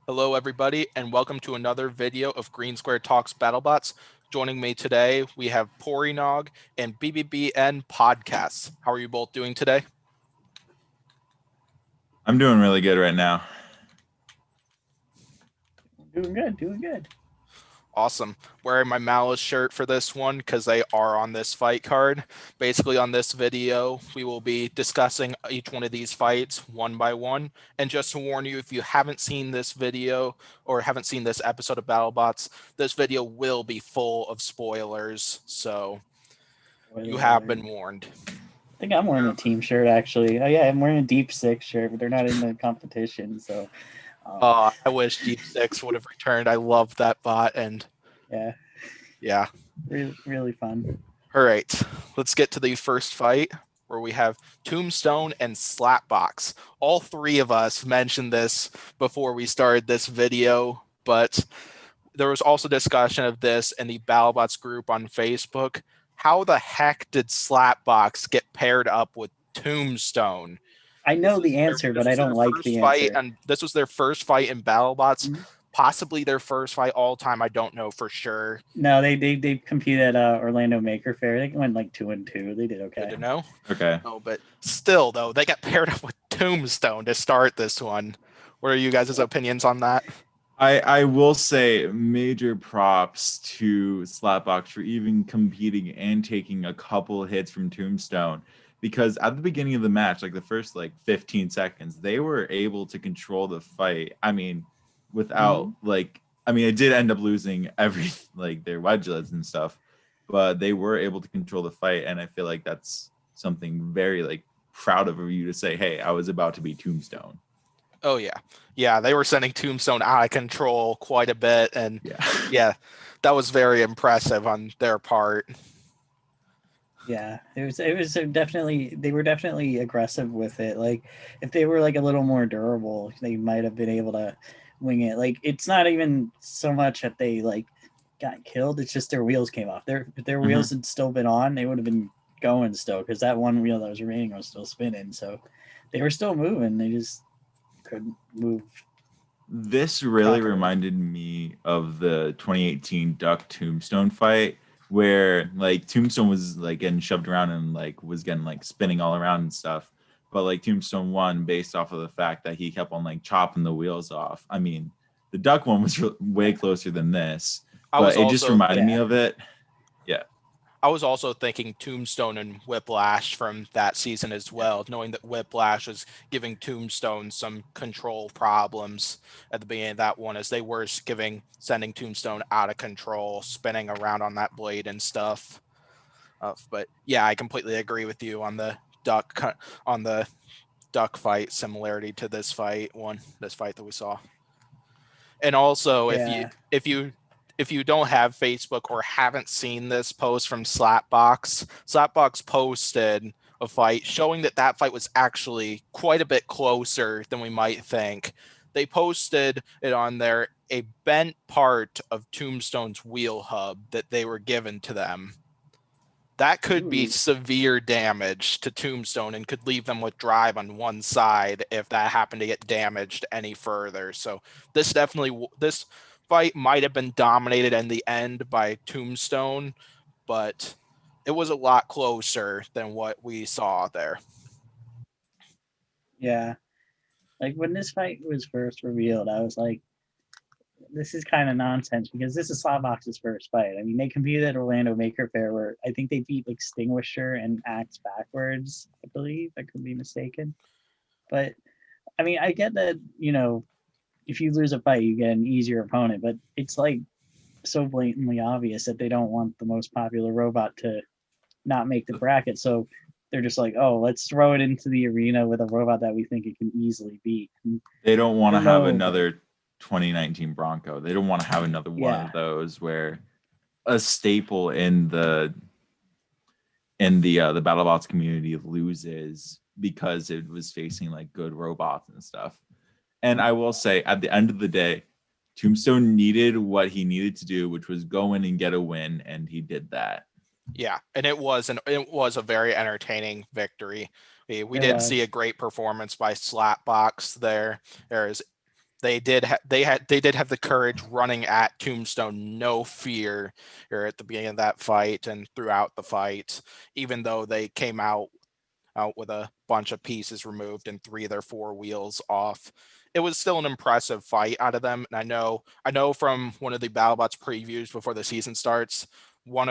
Hello, everybody, and welcome to another video of Green Square Talks Battlebots. Joining me today, we have Pory Nog and Bbbnpodcasts. How are you both doing today? I'm doing really good right now. Doing good. Awesome. Wearing my Malice shirt for this one because they are on this fight card. Basically, on this video, we will be discussing each one of these fights one by one. And just to warn you, if you haven't seen this video or haven't seen this episode of BattleBots, this video will be full of spoilers. So you have been warned. I think I'm wearing a team shirt actually. Oh yeah, I'm wearing a Deep Six shirt, but they're not in the competition, so. I wish Deep Six would have returned. I love that bot, and yeah. Really fun. All right, let's get to the first fight where we have Tombstone and Slapbox. All three of us mentioned this before we started this video, but there was also discussion of this in the BattleBots group on Facebook. How the heck did Slapbox get paired up with Tombstone? I know the answer, but I don't like the answer. And this was their first fight in BattleBots. Mhm. Possibly their first fight all time. I don't know for sure. No, they competed at Orlando Maker Fair. They went like 2-2. They did okay. Good to know. Okay. No, but still though, they got paired up with Tombstone to start this one. What are you guys' opinions on that? I will say major props to Slapbox for even competing and taking a couple hits from Tombstone, because at the beginning of the match, like the first 15 seconds, they were able to control the fight. I mean, without it did end up losing every their wedgelets and stuff, but they were able to control the fight, and I feel like that's something very proud of you to say, hey, I was about to be Tombstone. Oh yeah, they were sending Tombstone out of control quite a bit, and yeah, that was very impressive on their part. Yeah, it was definitely, they were definitely aggressive with it. Like if they were a little more durable, they might have been able to wing it. Like it's not even so much that they got killed, it's just their wheels came off. If their wheels had still been on, they would have been going still, because that one wheel that was remaining was still spinning. So they were still moving, they just couldn't move. This really reminded me of the 2018 Duck Tombstone fight, where Tombstone was getting shoved around and was getting spinning all around and stuff, but Tombstone won based off of the fact that he kept on chopping the wheels off. I mean, the Duck one was way closer than this, but it just reminded me of it. Yeah. I was also thinking Tombstone and Whiplash from that season as well, knowing that Whiplash was giving Tombstone some control problems at the beginning of that one, as they were sending Tombstone out of control, spinning around on that blade and stuff. But yeah, I completely agree with you on the duck fight similarity to this fight that we saw. And also, if you don't have Facebook or haven't seen this post from Slapbox posted a fight showing that fight was actually quite a bit closer than we might think. They posted it on there, a bent part of Tombstone's wheel hub that they were given to them. That could be severe damage to Tombstone and could leave them with drive on one side if that happened to get damaged any further. So this fight might have been dominated in the end by Tombstone, but it was a lot closer than what we saw there. Yeah. When this fight was first revealed, I was like, this is kind of nonsense, because this is Slapbox's first fight. I mean, they competed at Orlando Maker Fair, where I think they beat Extinguisher and Axe Backwards, I believe. I could be mistaken. But, I mean, I get that, if you lose a fight, you get an easier opponent, but it's so blatantly obvious that they don't want the most popular robot to not make the bracket. So they're just like, oh, let's throw it into the arena with a robot that we think it can easily beat. And they don't want to have another 2019 Bronco. They don't want to have another one of those where a staple in the BattleBots community loses because it was facing good robots and stuff. And I will say, at the end of the day, Tombstone needed what he needed to do, which was go in and get a win, and he did that. Yeah, and it was a very entertaining victory. We did see a great performance by Slapbox there. they did have the courage running at Tombstone, no fear here at the beginning of that fight and throughout the fight, even though they came out with a bunch of pieces removed and 3 of their 4 wheels off. It was still an impressive fight out of them. And I know from one of the Battlebots previews before the season starts, one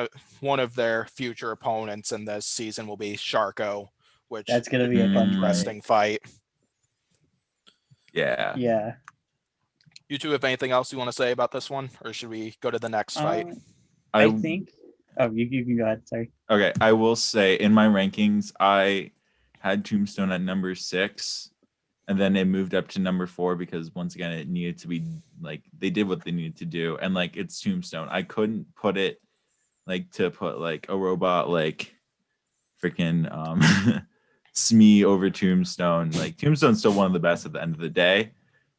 of their future opponents in this season will be Sharko, which that's gonna be a fun interesting fight. Yeah. Yeah. You two have anything else you want to say about this one, or should we go to the next fight? I think. Oh, you can go ahead. Sorry. Okay, I will say in my rankings, I had Tombstone at number 6, and then it moved up to number 4 because once again it needed to be like they did what they needed to do, and like it's Tombstone. I couldn't put it like to put like a robot like freaking Smee over Tombstone. Like Tombstone's still one of the best at the end of the day.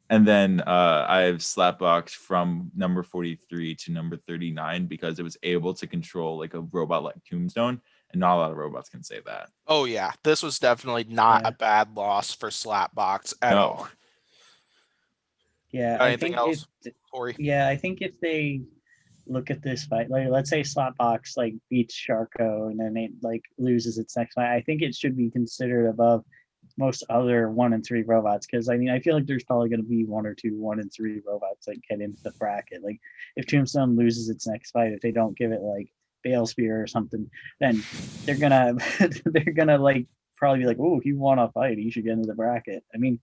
And then I have Slapbox from number 43 to number 39 because it was able to control like a robot like Tombstone, and not a lot of robots can say that. Oh yeah, this was definitely not a bad loss for Slapbox at all. Yeah, anything else, Pory? Yeah, I think if they look at this fight, like let's say Slapbox like beats Sharko and then it like loses its next fight, I think it should be considered above most other 1 and 3 robots, because I mean I feel like there's probably going to be 1 or 2 1 and 3 robots that get into the bracket. Like if Tombstone loses its next fight, if they don't give it like Bale Spear or something, then they're gonna like probably be like, oh, he won a fight, he should get into the bracket. I mean,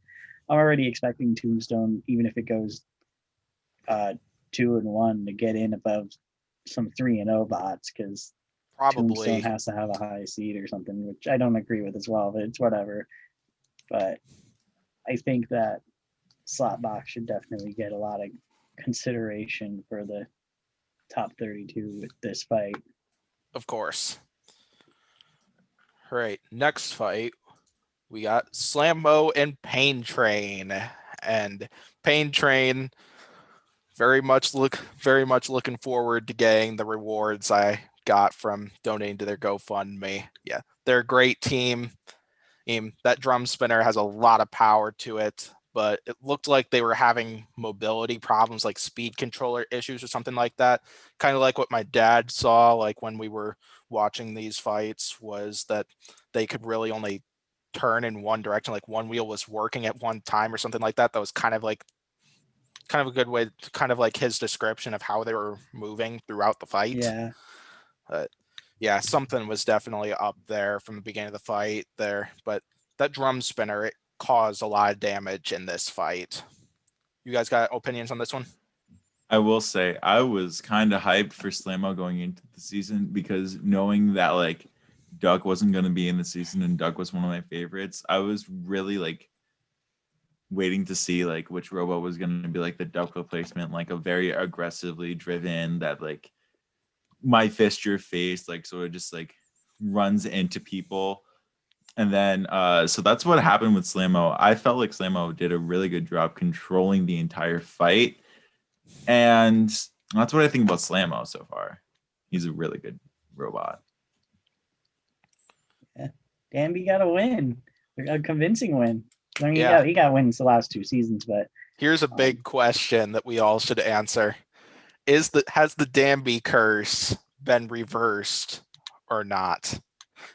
I'm already expecting Tombstone, even if it goes 2 and 1, to get in above some 3 and 0 bots, because Tombstone has to have a high seed or something, which I don't agree with as well, but it's whatever. But I think that Slapbox should definitely get a lot of consideration for the top 32 with this fight. Of course. All right, next fight, we got Slamo and Pain Train. And Pain Train, very much looking forward to getting the rewards I got from donating to their GoFundMe. Yeah, they're a great team. That drum spinner has a lot of power to it, but it looked like they were having mobility problems, like speed controller issues or something like that. Kind of like what my dad saw, like when we were watching these fights, was that they could really only turn in one direction, like one wheel was working at one time or something like that. That was kind of a good way to kind of like his description of how they were moving throughout the fight. Yeah. But yeah, something was definitely up there from the beginning of the fight there. But that drum spinner, it caused a lot of damage in this fight. You guys got opinions on this one? I will say I was kind of hyped for Slamo going into the season, because knowing that like Duck wasn't going to be in the season and Duck was one of my favorites, I was really like waiting to see like which robot was going to be like the Duck replacement, like a very aggressively driven that like my fist your face, like sort of just like runs into people. And then so that's what happened with Slamo. I felt like Slamo did a really good job controlling the entire fight, and that's what I think about Slamo so far. He's a really good robot. Yeah, Danby got a win, a convincing win. I mean, Yeah. he got wins the last 2 seasons, but here's a big question that we all should answer: has the Danby curse been reversed or not?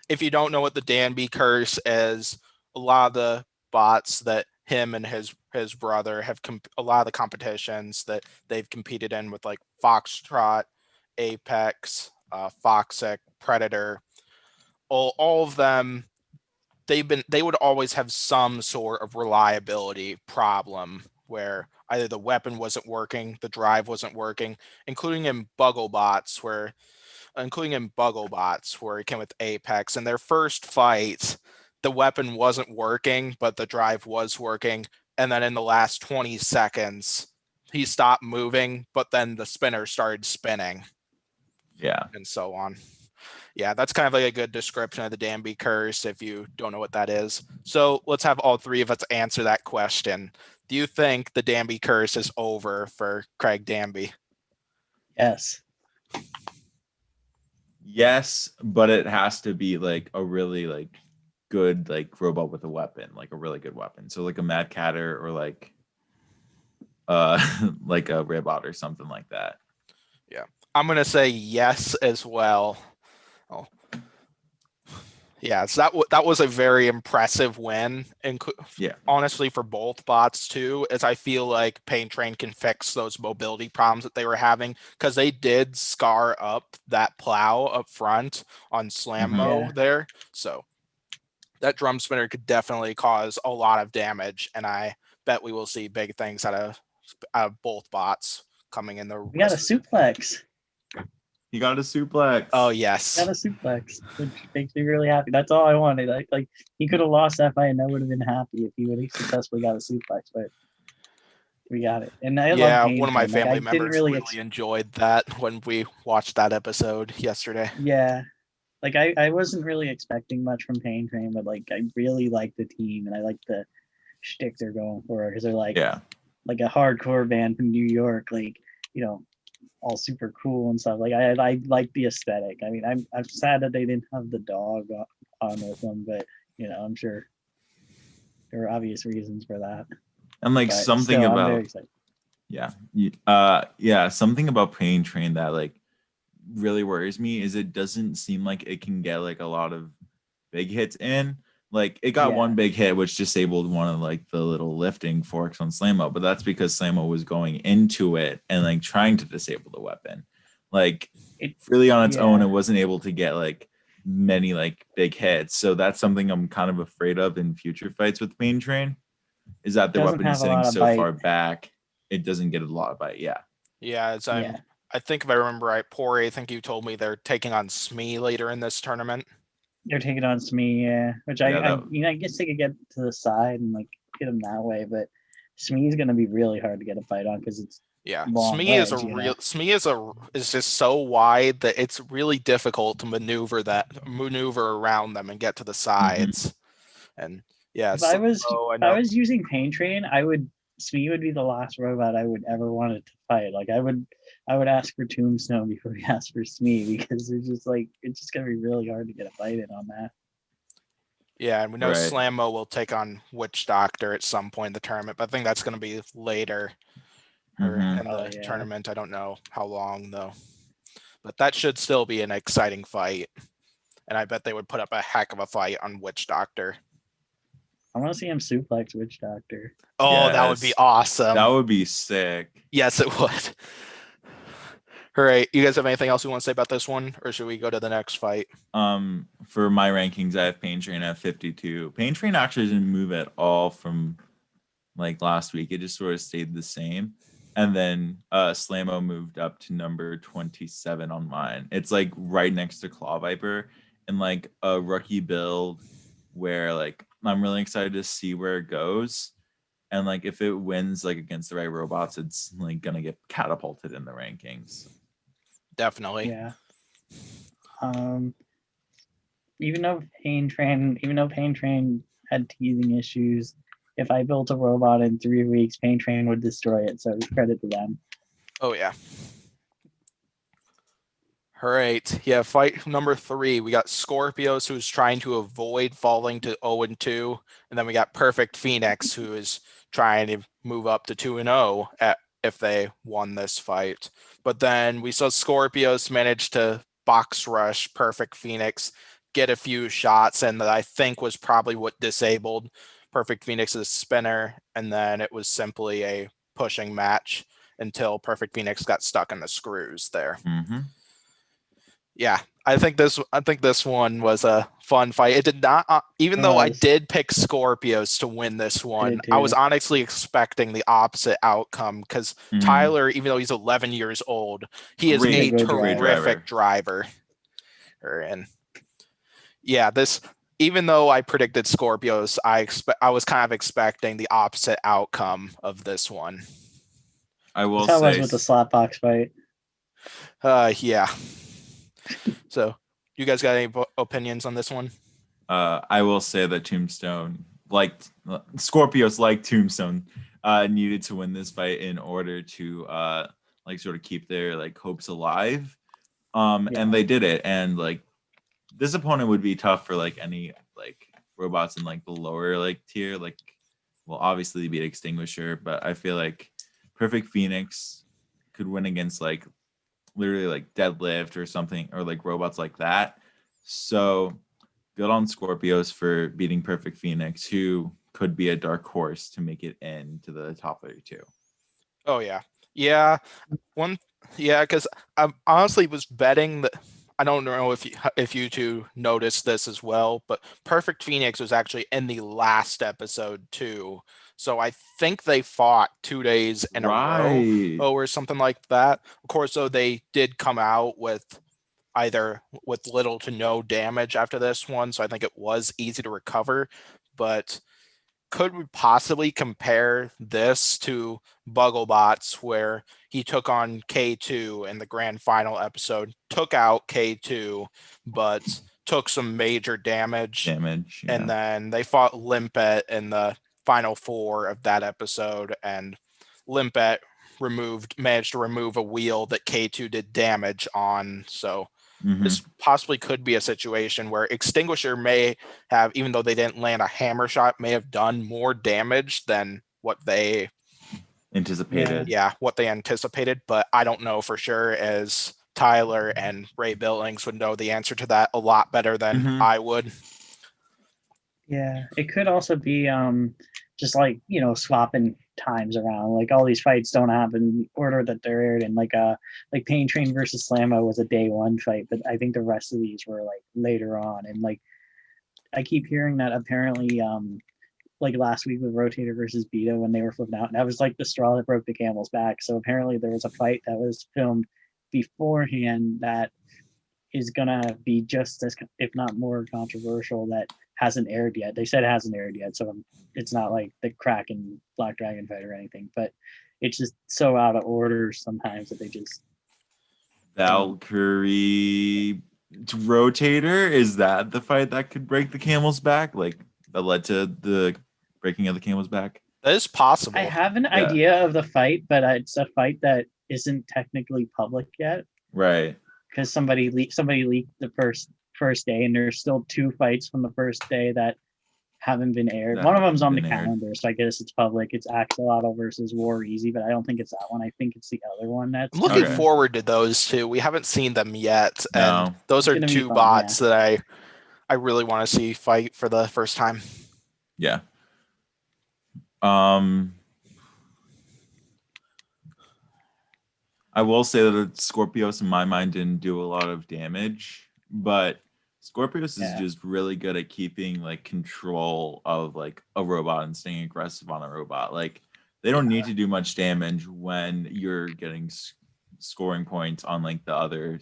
If you don't know what the Danby curse is, a lot of the bots that him and his brother have a lot of the competitions that they've competed in with, like Foxtrot, Apex, Foxic, Predator, all of them, they would always have some sort of reliability problem where either the weapon wasn't working, the drive wasn't working, including in Bubblebots where it came with Apex. In their first fight, the weapon wasn't working, but the drive was working. And then in the last 20 seconds, he stopped moving, but then the spinner started spinning. Yeah. And so on. Yeah, that's kind of like a good description of the Danby curse if you don't know what that is. So let's have all 3 of us answer that question. Do you think the Danby curse is over for Craig Danby? Yes. Yes, but it has to be like a really like good like robot with a weapon, like a really good weapon. So like a Mad Catter or like like a Ribbot or something like that. Yeah, I'm gonna say yes as well. Oh. Yeah, so that was a very impressive win, and honestly for both bots too, as I feel like Pain Train can fix those mobility problems that they were having, because they did scar up that plow up front on Slamo there. So that drum spinner could definitely cause a lot of damage, and I bet we will see big things out of both bots coming in the. We got a suplex. He got a suplex. Oh yes, got a suplex, which makes me really happy. That's all I wanted. Like he could have lost that fight, and I would have been happy if he would have successfully got a suplex. But we got it, and I love Pain one of my Train. family members really enjoyed that when we watched that episode yesterday. Yeah, like I wasn't really expecting much from Pain Train, but like I really like the team, and I like the shtick they're going for, because they're like like a hardcore band from New York, like all super cool and stuff. Like I like the aesthetic. I mean, I'm sad that they didn't have the dog on with them, but I'm sure there are obvious reasons for that. And like something about something about Pain Train that like really worries me is it doesn't seem like it can get like a lot of big hits in. Like it got one big hit which disabled one of like the little lifting forks on Slamo, but that's because Slamo was going into it and like trying to disable the weapon. Like it really on its own, it wasn't able to get like many like big hits. So that's something I'm kind of afraid of in future fights with Pain Train, is that the weapon is sitting so far back, it doesn't get a lot of bite. I think if I remember right, Pory, I think you told me they're taking on Smee later in this tournament. They're taking on Smee, which I guess they could get to the side and like hit him that way, but Smee is going to be really hard to get a fight on because it's Smee is just so wide that it's really difficult to maneuver around them and get to the sides. And if I was using Pain Train, Smee would be the last robot I would ever want to fight. Like I would ask for Tombstone before we ask for Smee, because it's just gonna be really hard to get a fight in on that. Yeah, and we know Slamo will take on Witch Doctor at some point in the tournament, but I think that's gonna be later in the tournament. I don't know how long though. But that should still be an exciting fight. And I bet they would put up a heck of a fight on Witch Doctor. I want to see him suplex Witch Doctor. Oh, that would be awesome. That would be sick. Yes, it would. All right. You guys have anything else you want to say about this one, or should we go to the next fight? For my rankings, I have Pain Train at 52. Pain Train actually didn't move at all from like last week. It just sort of stayed the same. And then Slamo moved up to number 27 on mine. It's like right next to Claw Viper, and like a rookie build where like I'm really excited to see where it goes. And like if it wins like against the right robots, it's like gonna get catapulted in the rankings. Definitely. Yeah. Even though Pain Train had teething issues, if I built a robot in 3 weeks, Pain Train would destroy it. So credit to them. Oh yeah. All right. Yeah, fight number 3. We got Scorpios, who's trying to avoid falling to 0-2. And then we got Perfect Phoenix, who is trying to move up to 2-0 if they won this fight. But then we saw Scorpios manage to box rush Perfect Phoenix, get a few shots, and that I think was probably what disabled Perfect Phoenix's spinner. And then it was simply a pushing match until Perfect Phoenix got stuck in the screws there. Mm-hmm. Yeah, I think this one was a fun fight. It did not, even though I did pick Scorpios to win this one, I was honestly expecting the opposite outcome, because Tyler, even though he's 11 years old, he is a terrific driver. And yeah, even though I predicted Scorpios, I was kind of expecting the opposite outcome of this one. I will say, was with the Slapbox fight. Yeah. So, you guys got any opinions on this one? I will say that Tombstone, Scorpios like Tombstone, needed to win this fight in order to sort of keep their like hopes alive. And they did it. And like this opponent would be tough for like any like robots in like the lower like tier. Like, well, obviously they beat Extinguisher, but I feel like Perfect Phoenix could win against like literally like deadlift or something, or like robots like that. So good on Scorpios for beating Perfect Phoenix, who could be a dark horse to make it into the top 32. Oh yeah. Yeah. Because I honestly was betting that. I don't know if you two noticed this as well, but Perfect Phoenix was actually in the last episode too. So I think they fought 2 days in a row or something like that. Of course, though, they did come out with either with little to no damage after this one, so I think it was easy to recover. But could we possibly compare this to Battlebots, where he took on K2 in the grand final episode, took out K2, but took some major damage, and then they fought Limpet in the final 4 of that episode, and Limpet managed to remove a wheel that K2 did damage on. So this possibly could be a situation where Extinguisher may have, even though they didn't land a hammer shot, may have done more damage than what they anticipated. Yeah, what they anticipated, but I don't know for sure, as Tyler and Ray Billings would know the answer to that a lot better than I would. Yeah, it could also be just like, swapping times around. Like all these fights don't happen in the order that they're aired in. Like Pain Train versus Slamo was a day 1 fight, but I think the rest of these were like later on. And like I keep hearing that apparently like last week with Rotator versus Beta, when they were flipping out, and that was like the straw that broke the camel's back. So apparently there was a fight that was filmed beforehand that is gonna be just as, if not more, controversial, that hasn't aired yet. They said it hasn't aired yet, so it's not like the Kraken Black Dragon fight or anything, but it's just so out of order sometimes that they just Valkyrie Rotator, is that the fight that could break the camel's back, like that led to the breaking of the camel's back? That is possible. I have an idea of the fight, but it's a fight that isn't technically public yet, right? Because somebody leaked the first day, and there's still 2 fights from the first day that haven't been aired. One of them's on the calendar, so I guess it's public. It's Axolotl versus War Easy, but I don't think it's that one. I think it's the other one. That's I'm looking forward to those two. We haven't seen them yet, and those are 2 bots that I really want to see fight for the first time. Yeah. I will say that Scorpios, in my mind, didn't do a lot of damage, but Scorpios is just really good at keeping like control of like a robot and staying aggressive on a robot. Like they don't need to do much damage when you're getting scoring points on like the other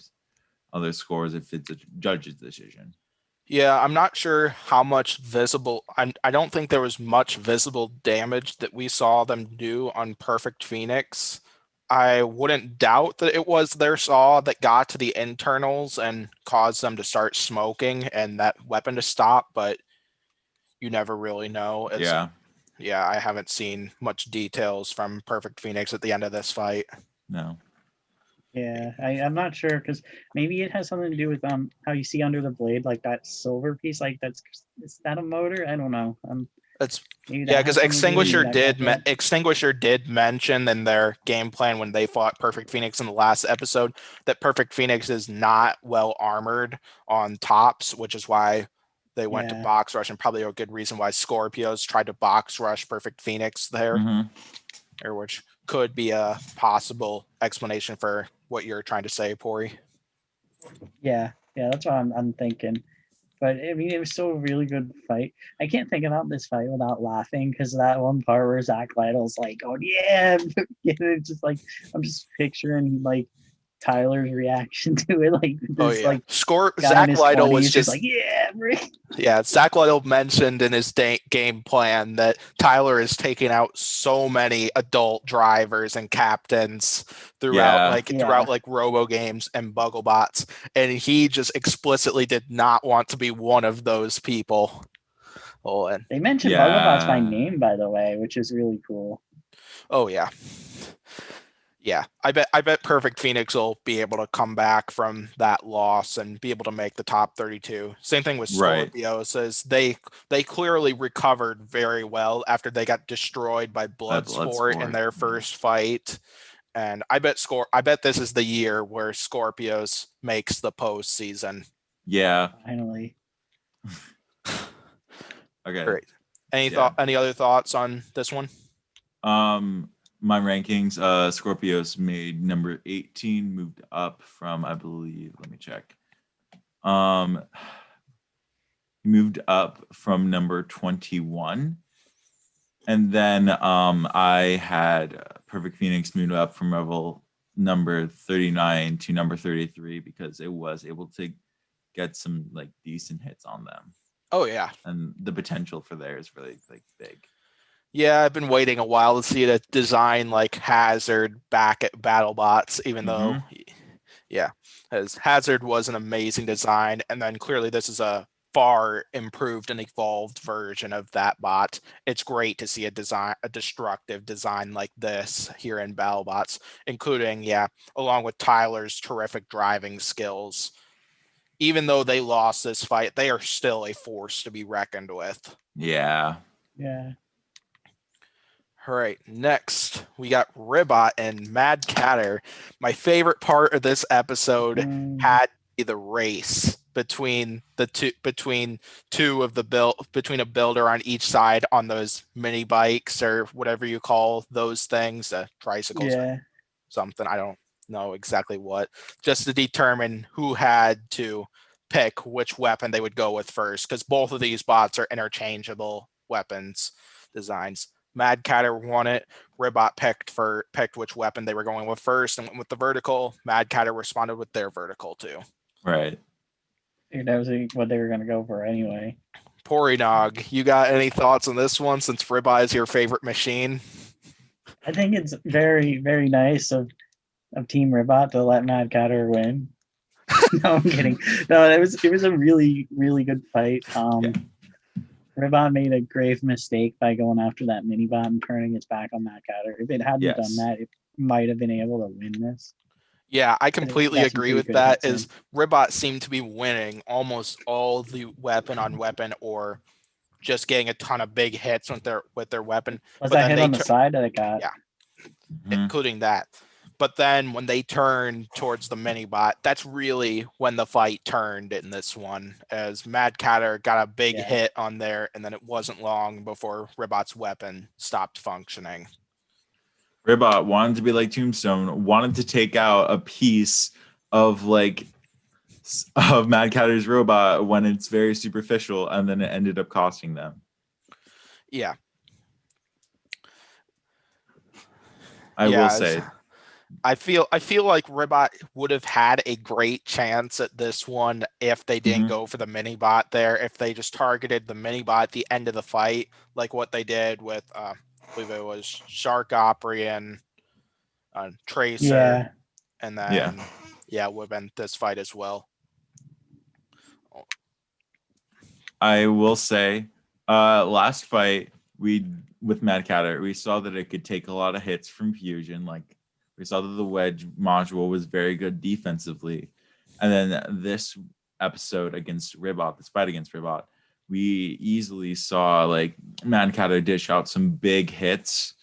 scores if it's a judge's decision. Yeah, I'm not sure how much visible. I don't think there was much visible damage that we saw them do on Perfect Phoenix. I wouldn't doubt that it was their saw that got to the internals and caused them to start smoking and that weapon to stop, but you never really know. Yeah, I haven't seen much details from Perfect Phoenix at the end of this fight. No. Yeah, I'm not sure, because maybe it has something to do with how you see under the blade, like that silver piece, like is that a motor? I don't know. Because Extinguisher did mention in their game plan when they fought Perfect Phoenix in the last episode that Perfect Phoenix is not well armored on tops, which is why they went to box rush, and probably a good reason why Scorpios tried to box rush Perfect Phoenix there, or which could be a possible explanation for what you're trying to say, Pory. Yeah, that's what I'm thinking. But I mean, it was still a really good fight. I can't think about this fight without laughing, because that one part where Zach Lytle's like, "Oh yeah," it's just like I'm just picturing like Tyler's reaction to it, like this, like Zach Lytle was just like, Zach Lytle mentioned in his game plan that Tyler is taking out so many adult drivers and captains throughout like Robo games and Battlebots, and he just explicitly did not want to be one of those people. They mentioned Battlebots by name, by the way, which is really cool. Oh yeah. Yeah, I bet Perfect Phoenix will be able to come back from that loss and be able to make the top 32. Same thing with Right. Scorpio, says they clearly recovered very well after they got destroyed by Bloodsport in their first fight. And I bet this is the year where Scorpios makes the postseason. Yeah. Finally. Okay. Great. Yeah. Any other thoughts on this one? My rankings, Scorpios made number 18, moved up from, I believe, let me check. Moved up from number 21. And then I had Perfect Phoenix moved up from level number 39 to number 33 because it was able to get some like decent hits on them. Oh yeah. And the potential for there is really like big. Yeah, I've been waiting a while to see a design like Hazard back at Battlebots, even though, yeah, as Hazard was an amazing design. And then clearly this is a far improved and evolved version of that bot. It's great to see a destructive design like this here in Battlebots, including, yeah, along with Tyler's terrific driving skills. Even though they lost this fight, they are still a force to be reckoned with. Yeah. Yeah. All right, next we got Ribbot and Mad Catter. My favorite part of this episode had to be the race between two of the between a builder on each side on those mini bikes or whatever you call those things, tricycles or something. I don't know exactly what, just to determine who had to pick which weapon they would go with first, because both of these bots are interchangeable weapons designs. Mad Catter won it. Ribbot picked which weapon they were going with first and went with the vertical. Mad Catter responded with their vertical too. Right. That was what they were going to go for anyway. Pory Nog, you got any thoughts on this one since Ribbot is your favorite machine? I think it's very, very nice of Team Ribbot to let Mad Catter win. No, I'm kidding. No, it was a really, really good fight. Ribbot made a grave mistake by going after that mini bot and turning its back on Mad Catter. If it hadn't done that, it might have been able to win this. Yeah, I completely agree with that. Is Ribbot seemed to be winning almost all the weapon on weapon or just getting a ton of big hits with their weapon. Was that hit on the side that it got? Yeah, including that. But then when they turned towards the mini bot, that's really when the fight turned in this one, as Mad Catter got a big hit on there, and then it wasn't long before Ribbot's weapon stopped functioning. Ribbot wanted to be like Tombstone, wanted to take out a piece of Mad Catter's robot when it's very superficial, and then it ended up costing them. Yeah. I will say. I feel like Ribbot would have had a great chance at this one if they didn't go for the mini bot there. If they just targeted the mini bot at the end of the fight, like what they did with, I believe it was Shark Opry and Tracer, and then would have been this fight as well. I will say, last fight with Mad Catter, we saw that it could take a lot of hits from Fusion. Like we saw that the wedge module was very good defensively, and then this episode against Ribbot, this fight against Ribbot, we easily saw like Mad Catter dish out some big hits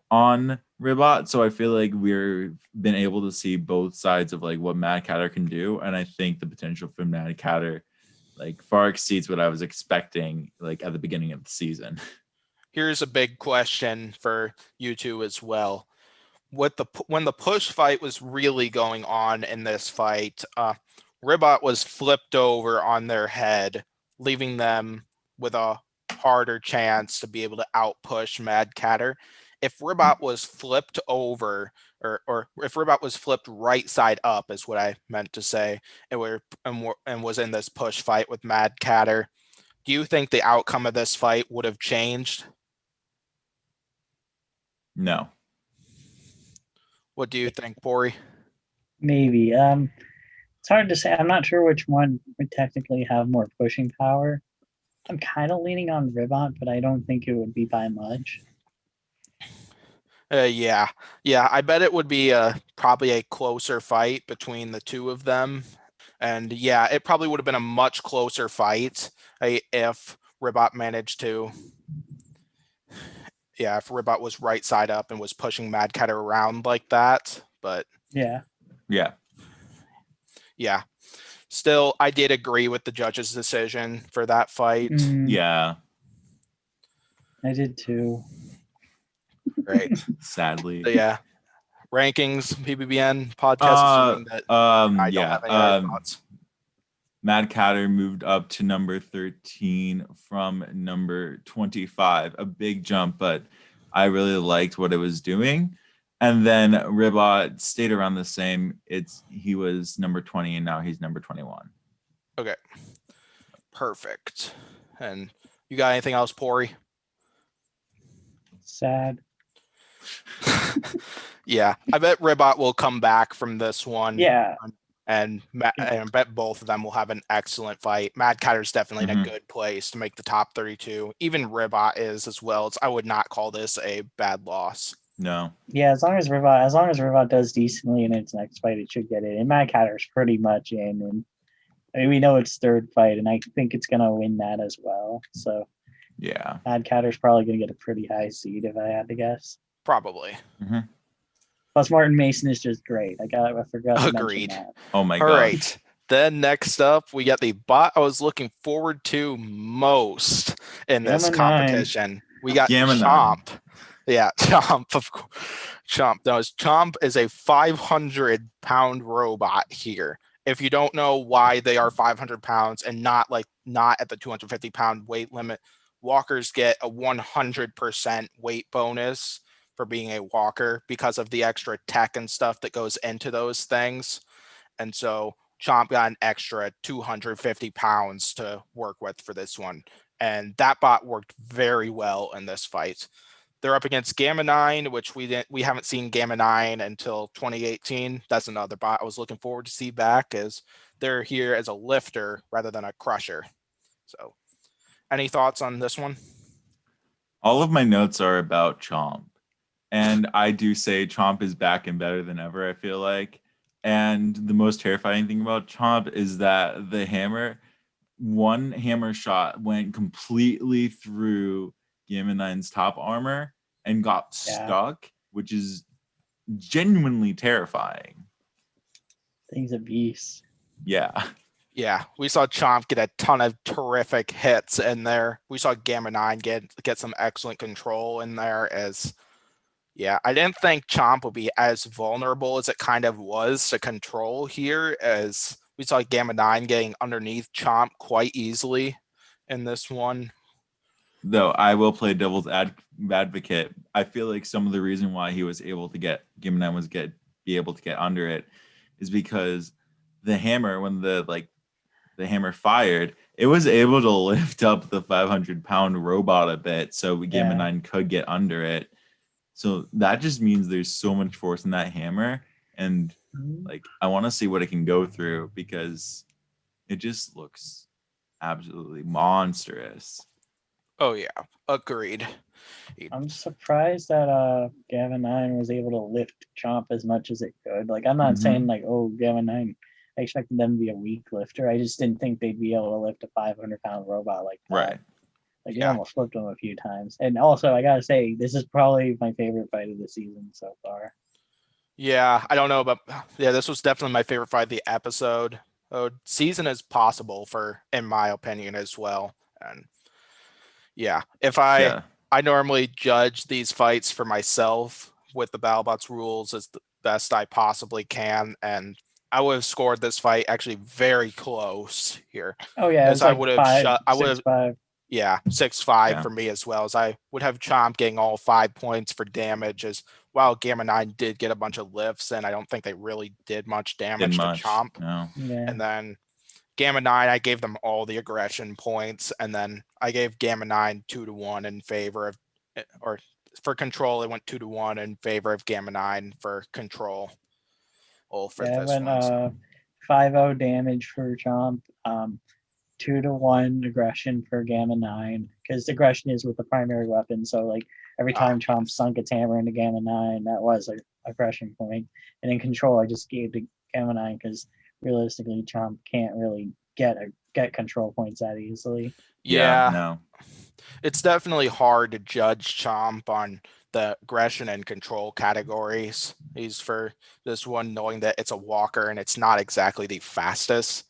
on Ribbot. So I feel like we've been able to see both sides of like what Mad Catter can do, and I think the potential for Mad Catter like far exceeds what I was expecting like at the beginning of the season. Here's a big question for you two as well. When the push fight was really going on in this fight, Ribbot was flipped over on their head, leaving them with a harder chance to be able to outpush Mad Catter. If Ribbot was flipped over, or if Ribbot was flipped right side up, is what I meant to say, and was in this push fight with Mad Catter, do you think the outcome of this fight would have changed? No. What do you think, Pory? Maybe. It's hard to say. I'm not sure which one would technically have more pushing power. I'm kind of leaning on Ribbot, but I don't think it would be by much. Yeah. I bet it would be probably a closer fight between the two of them, and yeah, it probably would have been a much closer fight if Ribbot managed to. Yeah, if Ribbot was right side up and was pushing Mad Catter around like that, but Yeah. yeah. Still, I did agree with the judge's decision for that fight. Yeah. I did too. Right. Sadly. So yeah. Rankings, PBBN podcast, assuming that I don't have any other thoughts. Mad Catter moved up to number 13 from number 25. A big jump, but I really liked what it was doing. And then Ribbot stayed around the same. He was number 20 and now he's number 21. Okay. Perfect. And you got anything else, Pory? Sad. Yeah, I bet Ribbot will come back from this one. Yeah. And I bet both of them will have an excellent fight. Mad Catter's definitely in a good place to make the top 32. Even Ribbot is as well. I would not call this a bad loss. No. Yeah, as long as Ribbot does decently in its next fight, it should get it. And Mad Catter's pretty much in, and I mean, we know it's third fight, and I think it's gonna win that as well. So yeah, Mad Catter's probably gonna get a pretty high seed if I had to guess. Probably. Plus, Martin Mason is just great. I forgot to mention that. Oh my god. All right. Then next up, we got the bot I was looking forward to most in this competition. We got Chomp. Yeah, Chomp. Of course. Chomp. Chomp is a 500-pound robot here. If you don't know why they are 500 pounds and not at the 250-pound weight limit, walkers get a 100% weight bonus for being a walker because of the extra tech and stuff that goes into those things. And so Chomp got an extra 250 pounds to work with for this one. And that bot worked very well in this fight. They're up against Gamma 9, which we haven't seen Gamma 9 until 2018. That's another bot I was looking forward to see back, as they're here as a lifter rather than a crusher. So any thoughts on this one? All of my notes are about Chomp. And I do say Chomp is back and better than ever, I feel like. And the most terrifying thing about Chomp is that the hammer, one hammer shot went completely through Gamma 9's top armor and got stuck, which is genuinely terrifying. Thing's a beast. Yeah. Yeah, we saw Chomp get a ton of terrific hits in there. We saw Gamma 9 get some excellent control in there as... Yeah, I didn't think Chomp would be as vulnerable as it kind of was to control here, as we saw Gamma 9 getting underneath Chomp quite easily in this one. Though I will play devil's advocate. I feel like some of the reason why he was able to get Gamma 9 was be able to get under it is because the hammer, when the hammer fired, it was able to lift up the 500-pound robot a bit, so Gamma 9 could get under it. So that just means there's so much force in that hammer, and I want to see what it can go through because it just looks absolutely monstrous. Oh yeah, agreed. I'm surprised that Gamma 9 was able to lift Chomp as much as it could. I'm not saying Gamma 9. I expected them to be a weak lifter. I just didn't think they'd be able to lift a 500-pound robot like that. Right. They almost flipped him a few times. And also, I gotta say, this is probably my favorite fight of the season so far. Yeah, I don't know, but this was definitely my favorite fight of the episode. Season is possible in my opinion, as well. And yeah, if I normally judge these fights for myself with the Battlebots rules as the best I possibly can, and I would have scored this fight actually very close here. Oh yeah, as I would have 6-5. Yeah, 6-5 for me as well, as I would have Chomp getting all 5 points for damage, as while Gamma 9 did get a bunch of lifts, and I don't think they really did much damage to Chomp. No. Yeah. And then Gamma 9, I gave them all the aggression points, and then I gave Gamma 9 2-1 in favor of, or for control, it went 2-1 in favor of Gamma 9 for control. For this went one. 5-0 damage for Chomp. 2-1 aggression for Gamma 9, because aggression is with the primary weapon. So every time Chomp sunk its hammer into Gamma 9, that was a crushing point. And in Control, I just gave to Gamma 9 because realistically, Chomp can't really get control points that easily. Yeah, no. It's definitely hard to judge Chomp on the aggression and control categories. He's for this one, knowing that it's a walker and it's not exactly the fastest.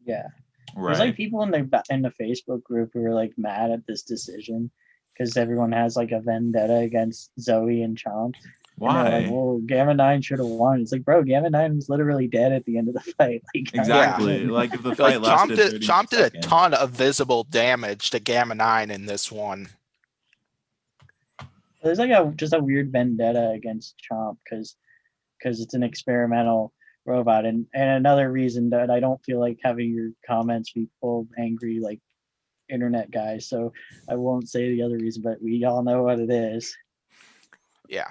Yeah. Right. There's like people in the Facebook group who are like mad at this decision because everyone has like a vendetta against Zoe and Chomp. Why? And they're like, well, Gamma 9 should have won. It's like, bro, Gamma 9 was literally dead at the end of the fight. Like, exactly. Like if the fight lasted 30 Chomp did a seconds. ton of visible damage to Gamma 9 in this one. There's like just a weird vendetta against Chomp because it's an experimental robot, and another reason that I don't feel like having your comments be full of angry like internet guys. So I won't say the other reason, but we all know what it is. Yeah.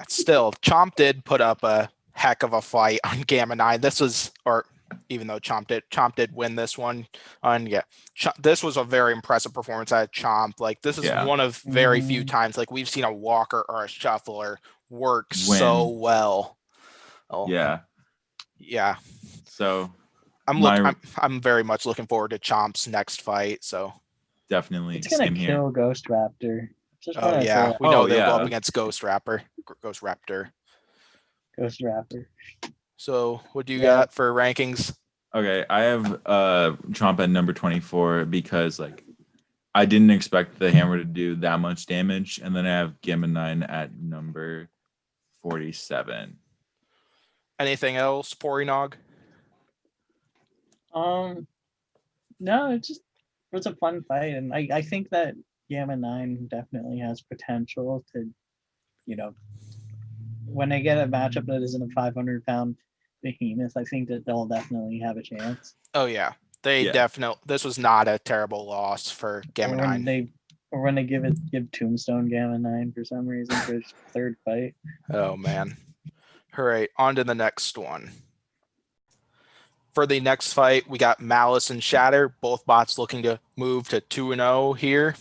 Still, Chomp did put up a heck of a fight on Gamma 9. This was, or even though Chomp did win this one. This was a very impressive performance out of Chomp. Like, this is one of very few times like we've seen a walker or a shuffler work so well. Yeah. So I'm very much looking forward to Chomp's next fight. So definitely, it's gonna kill Ghost Raptor. We know they'll go up against Ghost Raptor. So what do you got for rankings? Okay, I have Chomp at number 24 because like I didn't expect the hammer to do that much damage, and then I have Gamma 9 at number 47. Anything else, Pory Nog? No, it was a fun fight, and I think that Gamma 9 definitely has potential to, when they get a matchup that isn't a 500-pound behemoth, I think that they'll definitely have a chance. Oh yeah, definitely. This was not a terrible loss for Gamma 9. Or when they give Tombstone Gamma 9 for some reason for his third fight. Oh man. All right, on to the next one. For the next fight, we got Malice and Shatter, both bots looking to move to 2-0 here.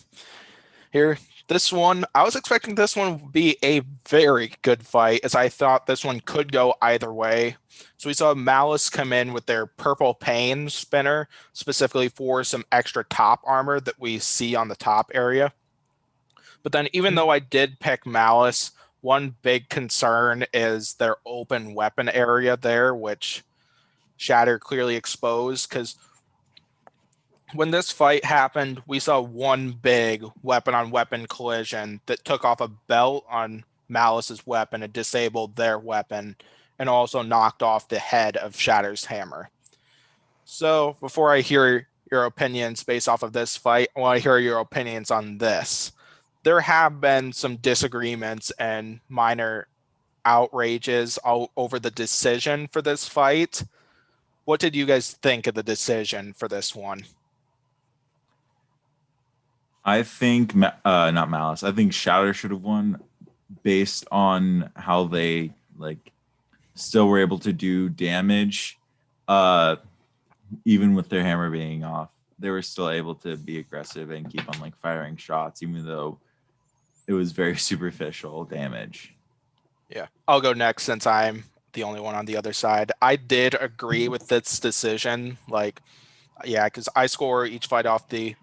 This one, I was expecting this one would be a very good fight, as I thought this one could go either way. So we saw Malice come in with their purple pain spinner, specifically for some extra top armor that we see on the top area. But then even though I did pick Malice, one big concern is their open weapon area there, which Shatter clearly exposed, because when this fight happened, we saw one big weapon-on-weapon collision that took off a belt on Malice's weapon and disabled their weapon, and also knocked off the head of Shatter's hammer. So before I hear your opinions based off of this fight, I want to hear your opinions on this. There have been some disagreements and minor outrages over the decision for this fight. What did you guys think of the decision for this one? I think not Malice. I think Shatter should have won based on how they like still were able to do damage, even with their hammer being off. They were still able to be aggressive and keep on like firing shots, even though it was very superficial damage. Yeah, I'll go next since I'm the only one on the other side. I did agree with this decision. Because I score each fight off the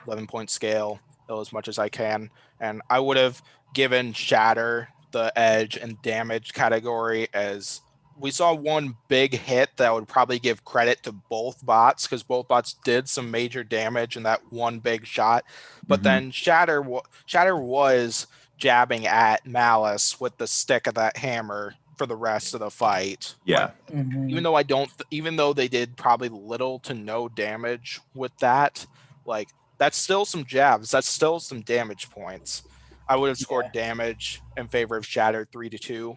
11-point scale as much as I can, and I would have given Shatter the edge and damage category, as we saw one big hit that would probably give credit to both bots, because both bots did some major damage in that one big shot. But then Shatter was jabbing at Malice with the stick of that hammer for the rest of the fight. Yeah. Even though they did probably little to no damage with that, like, that's still some jabs. That's still some damage points. I would have scored damage in favor of Shatter 3-2.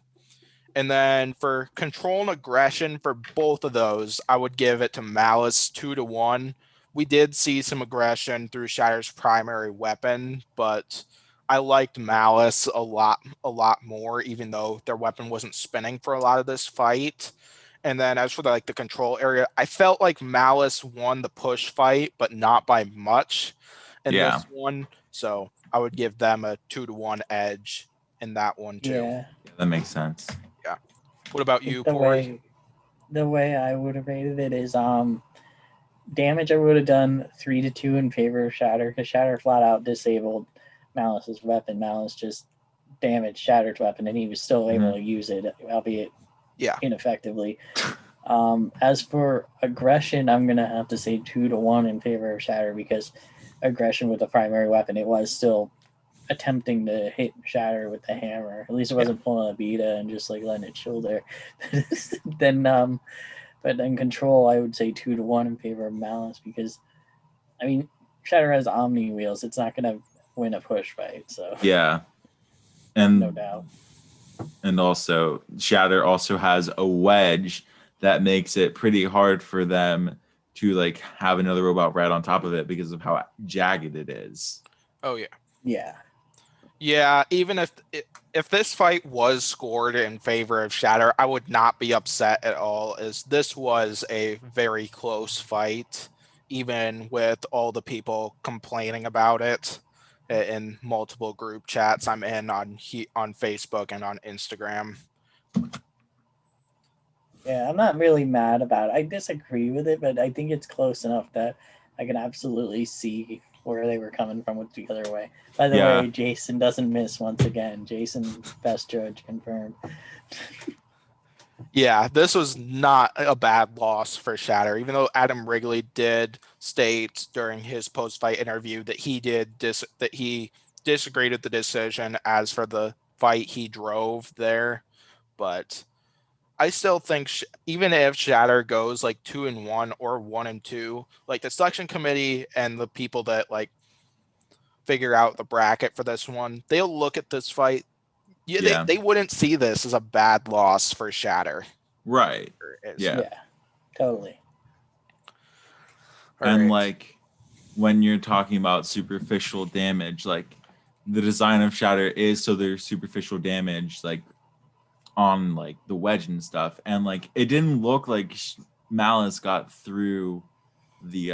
And then for control and aggression for both of those, I would give it to Malice 2-1. We did see some aggression through Shatter's primary weapon, but I liked Malice a lot more, even though their weapon wasn't spinning for a lot of this fight. And then as for the control area, I felt like Malice won the push fight, but not by much in this one. So I would give them a 2-1 edge in that one too. Yeah. Yeah, that makes sense. Yeah. What about you, the Pory? way I would have rated it is damage I would have done 3-2 in favor of Shatter, because Shatter flat out disabled Malice's weapon. Malice just damaged Shatter's weapon, and he was still able to use it, albeit ineffectively. As for aggression, I'm gonna have to say 2-1 in favor of Shatter, because aggression with the primary weapon, it was still attempting to hit Shatter with the hammer. At least it wasn't pulling a beta and just like letting it chill there. But in control, I would say 2-1 in favor of Malice, because I mean, Shatter has Omni wheels. It's not gonna win a push fight. So yeah, and no doubt. And also, Shatter also has a wedge that makes it pretty hard for them to like have another robot right on top of it because of how jagged it is. Oh yeah. Yeah. Yeah, even if this fight was scored in favor of Shatter, I would not be upset at all, as this was a very close fight, even with all the people complaining about it in multiple group chats I'm in on Facebook and on Instagram. Yeah, I'm not really mad about it. I disagree with it, but I think it's close enough that I can absolutely see where they were coming from with the other way. By the way, Jason doesn't miss once again. Jason, best judge confirmed. Yeah, this was not a bad loss for Shatter, even though Adam Wrigley did state during his post-fight interview that he disagreed with the decision as for the fight he drove there. But I still think even if Shatter goes like 2-1 or 1-2, like the selection committee and the people that like figure out the bracket for this one, they'll look at this fight. They wouldn't see this as a bad loss for Shatter. Right. Yeah, totally. And like when you're talking about superficial damage, like the design of Shatter is so there's superficial damage like on like the wedge and stuff, and like it didn't look like Malice got through the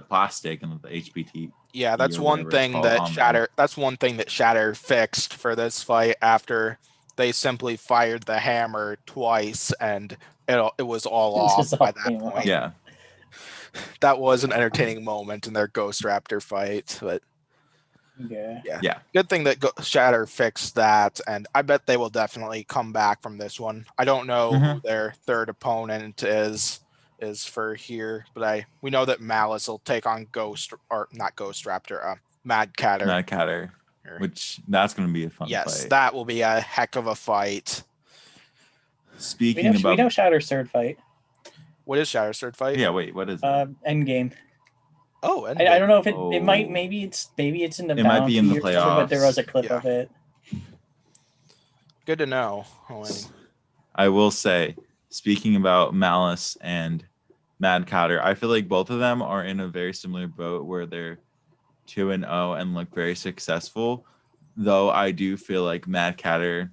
plastic and the HPT. Yeah, that's one thing that Shatter. That's one thing that Shatter fixed for this fight after they simply fired the hammer twice, and it was all off by that point. Yeah, that was an entertaining moment in their Ghost Raptor fight, but yeah. Good thing that Shatter fixed that, and I bet they will definitely come back from this one. I don't know who their third opponent is for here, but we know that Malice will take on Mad Catter. Which that's going to be a fun fight. Yes, that will be a heck of a fight. We know Shatter's third fight. What is Shatter's third fight? Yeah, wait, what is it? Endgame. Oh, Endgame. I don't know if it might, maybe it's in the might be in the playoffs, but there was a clip of it. Good to know. I will say, speaking about Malice and Mad Catter, I feel like both of them are in a very similar boat where they're 2-0 and look very successful. Though I do feel like Mad Catter,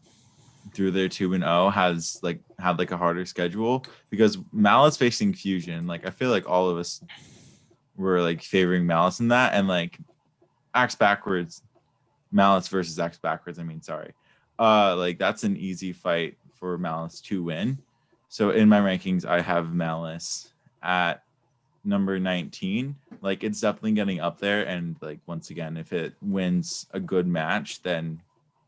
through their 2-0, has like had like a harder schedule, because Malice facing Fusion, like I feel like all of us were like favoring Malice in that, and like Axe Backwards, Malice versus Axe Backwards. Like that's an easy fight for Malice to win. So in my rankings, I have Malice at number 19. Like it's definitely getting up there, and like once again, if it wins a good match, then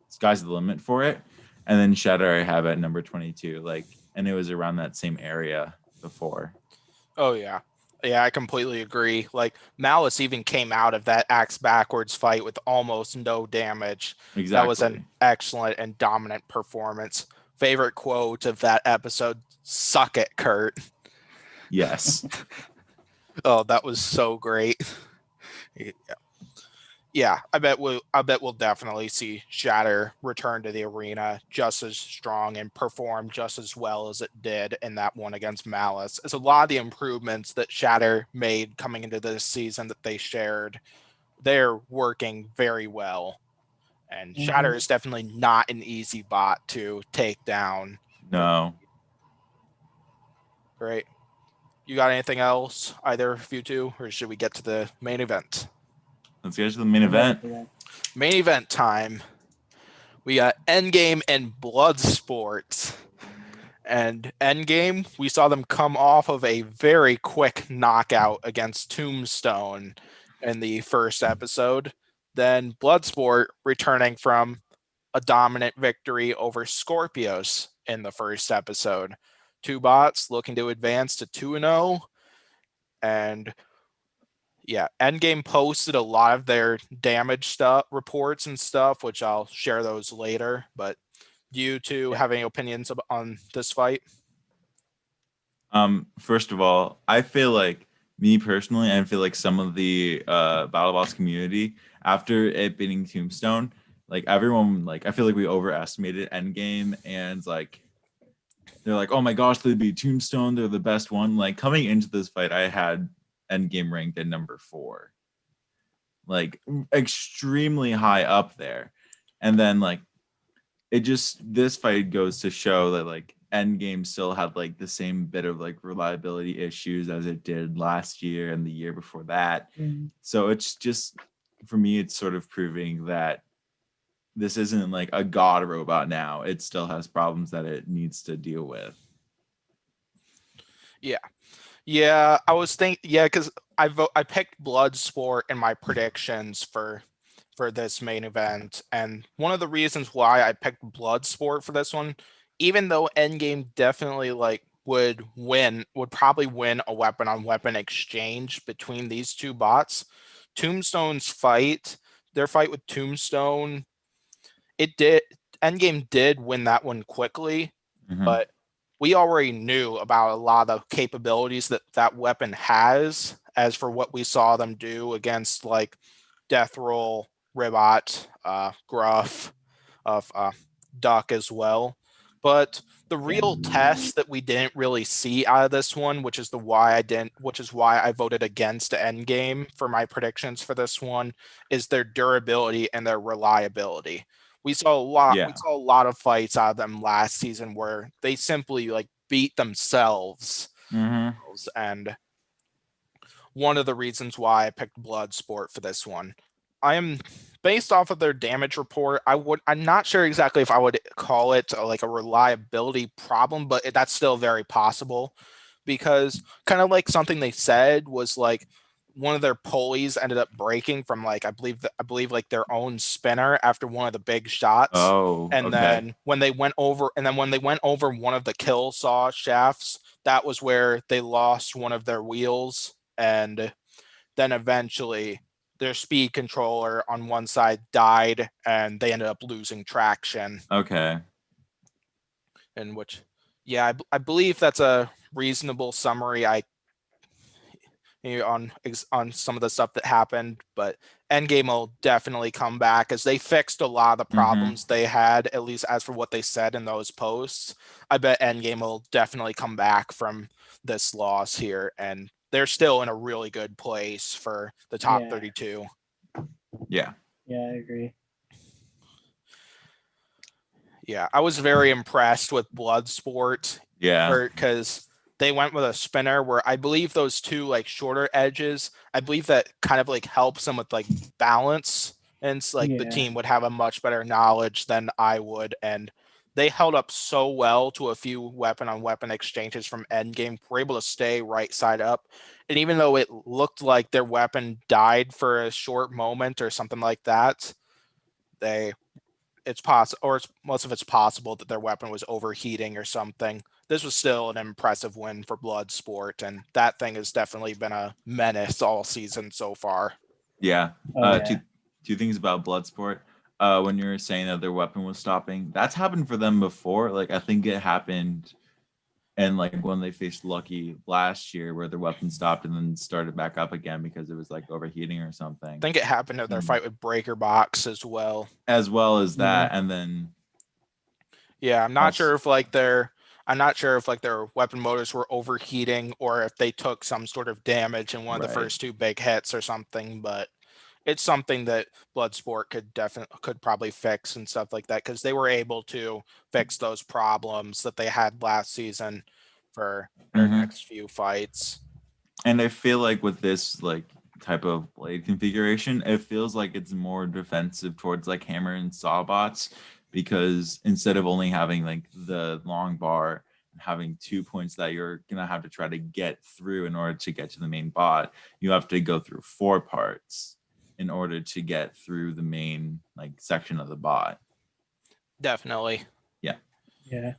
sky's the limit for it. And then Shatter I have at number 22. Like, and it was around that same area before. Oh yeah. Yeah, I completely agree. Like Malice even came out of that Axe Backwards fight with almost no damage. Exactly. That was an excellent and dominant performance. Favorite quote of that episode: "Suck it, Kurt." Yes. Oh, that was so great. Yeah, I bet we'll definitely see Shatter return to the arena just as strong and perform just as well as it did in that one against Malice. It's a lot of the improvements that Shatter made coming into this season that they shared. They're working very well. And Shatter is definitely not an easy bot to take down. No. Great. You got anything else, either of you two, or should we get to the main event? let's get to the main event. Main event time. We got Endgame and Bloodsport. And Endgame, we saw them come off of a very quick knockout against Tombstone in the first episode. Then Bloodsport returning from a dominant victory over Scorpios in the first episode. Two bots looking to advance to 2-0. And yeah, Endgame posted a lot of their damage stuff, reports and stuff, which I'll share those later. But do you two have any opinions on this fight? First of all, I feel like me personally, I feel like some of the Battlebots community, after it beating Tombstone, like everyone, like I feel like we overestimated Endgame, and like they're like, oh my gosh, they beat Tombstone, they're the best one. Like coming into this fight, I had Endgame ranked at number 4, like extremely high up there, and then like this fight goes to show that like Endgame still had like the same bit of like reliability issues as it did last year and the year before that. So it's just, for me, it's sort of proving that this isn't like a god robot now. It still has problems that it needs to deal with. Yeah, I was thinking, because I picked Bloodsport in my predictions for this main event, and one of the reasons why I picked Bloodsport for this one, even though Endgame definitely like would probably win a weapon on weapon exchange between these two bots, their fight with Tombstone, Endgame did win that one quickly, but we already knew about a lot of the capabilities that weapon has, as for what we saw them do against like Death Roll, Ribbot, Gruff, of Duck as well. But the real test that we didn't really see out of this one, which is why I voted against Endgame for my predictions for this one, is their durability and their reliability. We saw a lot of fights out of them last season where they simply like beat themselves. And one of the reasons why I picked Bloodsport for this one, I am based off of their damage report. I'm not sure exactly if I would call it like a reliability problem, but that's still very possible, because kind of like something they said was like one of their pulleys ended up breaking from like I believe like their own spinner after one of the big shots. Then when they went over one of the kill saw shafts, that was where they lost one of their wheels, and then eventually their speed controller on one side died and they ended up losing traction. In which, I believe that's a reasonable summary on some of the stuff that happened. But Endgame will definitely come back, as they fixed a lot of the problems they had, at least as for what they said in those posts. I bet Endgame will definitely come back from this loss here, and they're still in a really good place for the top 32. Yeah, I agree. Yeah, I was very impressed with Bloodsport. Because they went with a spinner where I believe those two like shorter edges, I believe that kind of like helps them with like balance, and it's like the team would have a much better knowledge than I would, and they held up so well to a few weapon on weapon exchanges from Endgame. Were able to stay right side up, and even though it looked like their weapon died for a short moment or something like that, it's possible that their weapon was overheating or something. This was still an impressive win for Bloodsport, and that thing has definitely been a menace all season so far. Two things about Bloodsport. When you were saying that their weapon was stopping, that's happened for them before. Like I think it happened, and like when they faced Lucky last year, where their weapon stopped and then started back up again because it was like overheating or something. I think it happened in their fight with Breakerbox as well. As well as that, and then I'm not sure if their weapon motors were overheating or if they took some sort of damage in one of the first two big hits or something, but it's something that Bloodsport could probably fix and stuff like that, because they were able to fix those problems that they had last season for their next few fights. And I feel like with this like type of blade configuration. It feels like it's more defensive towards like hammer and saw bots, because instead of only having like the long bar and having 2 points that you're gonna have to try to get through in order to get to the main bot, you have to go through 4 parts in order to get through the main like section of the bot. Definitely. Yeah.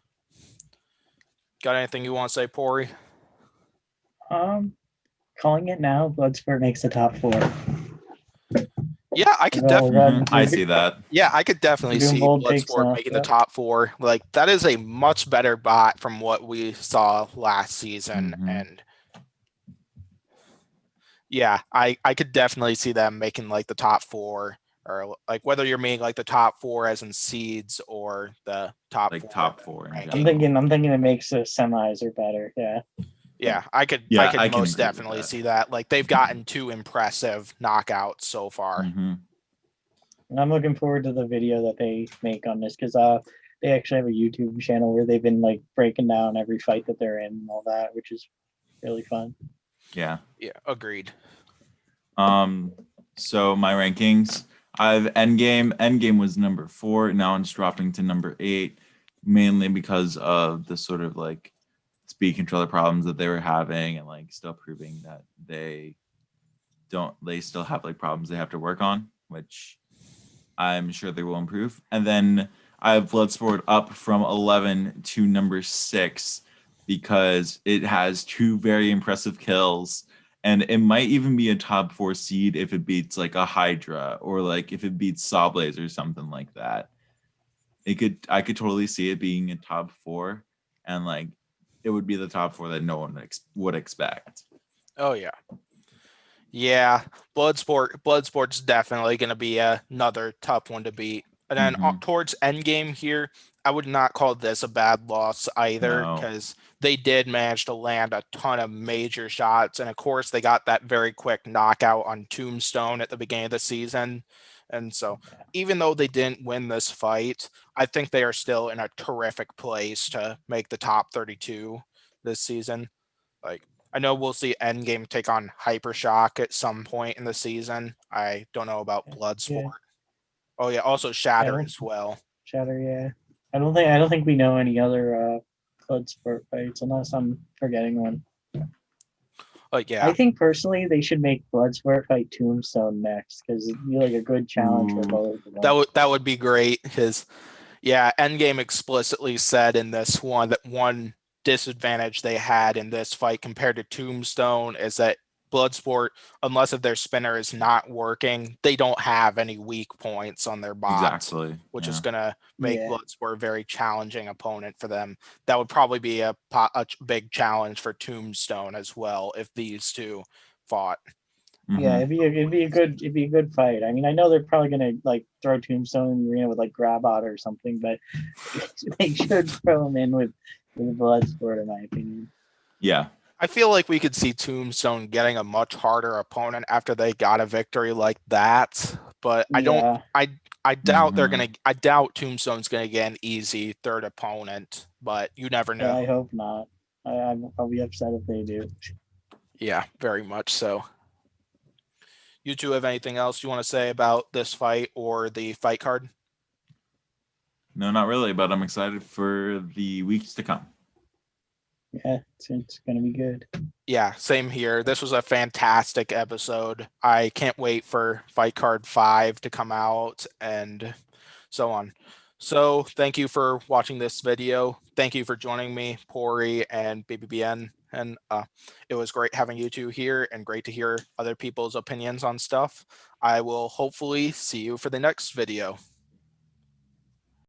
Got anything you want to say, Pory? Calling it now, Bloodsport makes the top 4. Yeah, I could We're all definitely. run- I see that. Yeah, I could definitely Doing see bold takes Bloodsport now, making yeah. the top 4. Like that is a much better bot from what we saw last season, Mhm. and yeah, I could definitely see them making like the top 4, or like whether you're meaning like the top 4 as in seeds or the top Like 4 top 4 in ranking. general. I'm thinking it makes the semis are better. Yeah. Yeah, I could Yeah, I can most agree with definitely that. see that. Like they've gotten 2 impressive knockouts so far. Mhm. And I'm looking forward to the video that they make on this, because they actually have a YouTube channel where they've been like breaking down every fight that they're in and all that, which is really fun. Yeah. Yeah, agreed. So my rankings, I have Endgame. Endgame was number 4. Now it's dropping to number 8, mainly because of the sort of like speed controller problems that they were having, and like still proving that they still have like problems they have to work on, which I'm sure they will improve. And then I have Bloodsport up from 11 to number 6 because it has 2 very impressive kills, and it might even be a top 4 seed if it beats like a Hydra, or like if it beats Sawblaze or something like that. I could totally see it being a top 4, and like it would be the top 4 that no one would expect. Oh yeah. Yeah, Bloodsport's definitely going to be another tough one to beat. And then Mhm. towards endgame here, I would not call this a bad loss either, No. because they did manage to land a ton of major shots. And of course, they got that very quick knockout on Tombstone at the beginning of the season. And so even though they didn't win this fight, I think they are still in a terrific place to make the top 32 this season. Like, I know we'll see Endgame take on Hypershock at some point in the season. I don't know about Bloodsport. Yeah. Oh yeah, also Shatter Yeah. as well. Shatter, yeah. I don't think we know any other Bloodsport fights, unless I'm forgetting one. Yeah, I think personally they should make Bloodsport fight Tombstone next, because it'd be like a good challenge for Ooh. both of them. that would be great. Because yeah, Endgame explicitly said in this one that one disadvantage they had in this fight compared to Tombstone is that Bloodsport, unless if their spinner is not working, they don't have any weak points on their bots, Exactly. which Yeah. is going to make Yeah. Bloodsport a very challenging opponent for them. That would probably be a big challenge for Tombstone as well if these two fought. Yeah, Mhm. it'd be a good fight. I mean, I know they're probably gonna like throw Tombstone in the arena with like Grabot or something, but they should throw him in with Bloodsport, in my opinion. Yeah. I feel like we could see Tombstone getting a much harder opponent after they got a victory like that, but I don't. Yeah. I doubt they're Mhm. gonna. I doubt Tombstone's gonna get an easy third opponent, but you never know. I hope not. I'll be upset if they do. Yeah, very much so. You two have anything else you want to say about this fight or the fight card? No, not really, but I'm excited for the weeks to come. Yeah, it's gonna be good. Yeah, same here. This was a fantastic episode. I can't wait for Fight Card 5 to come out and so on. So thank you for watching this video. Thank you for joining me, Pory and BBBN. And it was great having you two here and great to hear other people's opinions on stuff. I will hopefully see you for the next video.